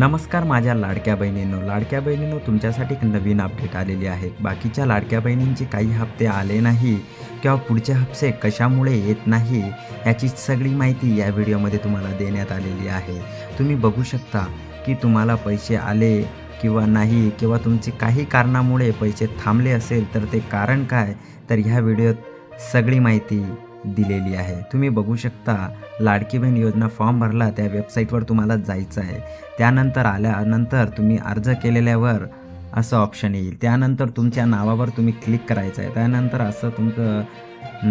नमस्कार माझ्या लाडक्या बहिणींनो तुमच्यासाठी एक नवीन अपडेट आलेली आहे। बाकीच्या लाडक्या बहिणींचे काही हप्ते आले नाही किंवा पुढचे हप्ते कशामुळे येत नाही याची सगळी माहिती या व्हिडिओमध्ये तुम्हाला देण्यात आलेली आहे। तुम्ही बघू शकता की तुम्हाला पैसे आले किंवा नाही किंवा तुमचे काही कारणामुळे पैसे थांबले असेल तर ते कारण काय, तर ह्या व्हिडिओत सगळी माहिती दिलेली आहे। तुम्ही बघू शकता लाडकी बहीण योजना फॉर्म भरला त्या वेबसाईटवर तुम्हाला जायचं आहे। त्यानंतर आल्यानंतर तुम्ही अर्ज केलेल्यावर असं ऑप्शन येईल। त्यानंतर तुमच्या नावावर तुम्ही क्लिक करायचं आहे। त्यानंतर असं तुमचं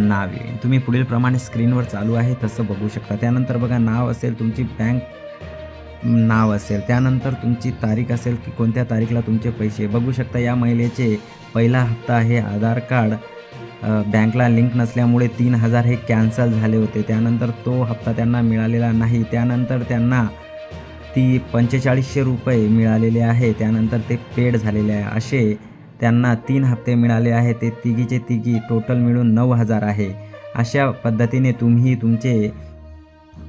नाव येईल। तुम्ही पुढील प्रमाणे स्क्रीनवर चालू आहे तसं बघू शकता। त्यानंतर बघा नाव असेल, तुमची बँक नाव असेल, त्यानंतर तुमची तारीख असेल की कोणत्या तारीखला तुमचे पैसे बघू शकता। या महिलेचे पहिला हप्ता आहे, आधार कार्ड बँकला लिंक नसल्यामुळे 3000 हे कॅन्सल झाले होते। त्यानंतर तो हप्ता त्यांना मिळालेला नाही। त्यानंतर त्यांना 4500 रुपये मिळालेले आहे। त्यानंतर ते पेड झालेले आहे। असे त्यांना 3 हप्ते मिळाले आहे। ते तिघीचे तिघी टोटल मिळून 9000 आहे। अशा पद्धतीने तुम्ही तुमचे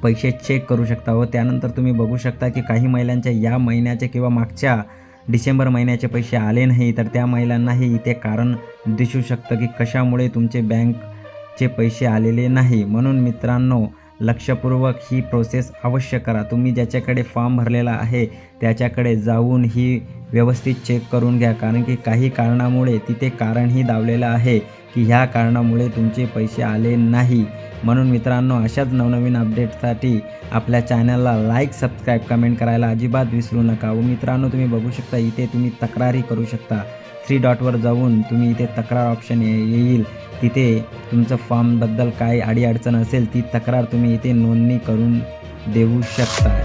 पैसे चेक करू शकता। व त्यानंतर तुम्ही बघू शकता की काही महिलांच्या या महिन्याचे किंवा मागच्या डिसेंबर महिन्याचे पैसे आले नाही, तर त्या महिलांनाही इथे कारण दिसू शकतं की कशामुळे तुमचे बँकचे पैसे आलेले नाही। म्हणून मित्रांनो, लक्षपूर्वक ही प्रोसेस अवश्य करा। तुम्ही ज्याच्याकडे फॉर्म भरलेला आहे त्याच्याकडे जाऊन ही व्यवस्थित चेक करून घ्या, कारण की काही कारणामुळे तिथे कारणही दावलेलं आहे की ह्या कारणामुळे तुमचे पैसे आले नाही। म्हणून मित्रांनो, अशाच नवनवीन अपडेटसाठी आपल्या चॅनलला लाईक, सबस्क्राईब, कमेंट करायला अजिबात विसरू नका। व मित्रांनो, तुम्ही बघू शकता इथे तुम्ही तक्रारही करू शकता। 3 डॉटवर जाऊन तुम्ही इथे तक्रार ऑप्शन येईल, तिथे तुमचं फॉर्मबद्दल काय अडीअडचण असेल ती तक्रार तुम्ही इथे नोंदणी करून देऊ शकता।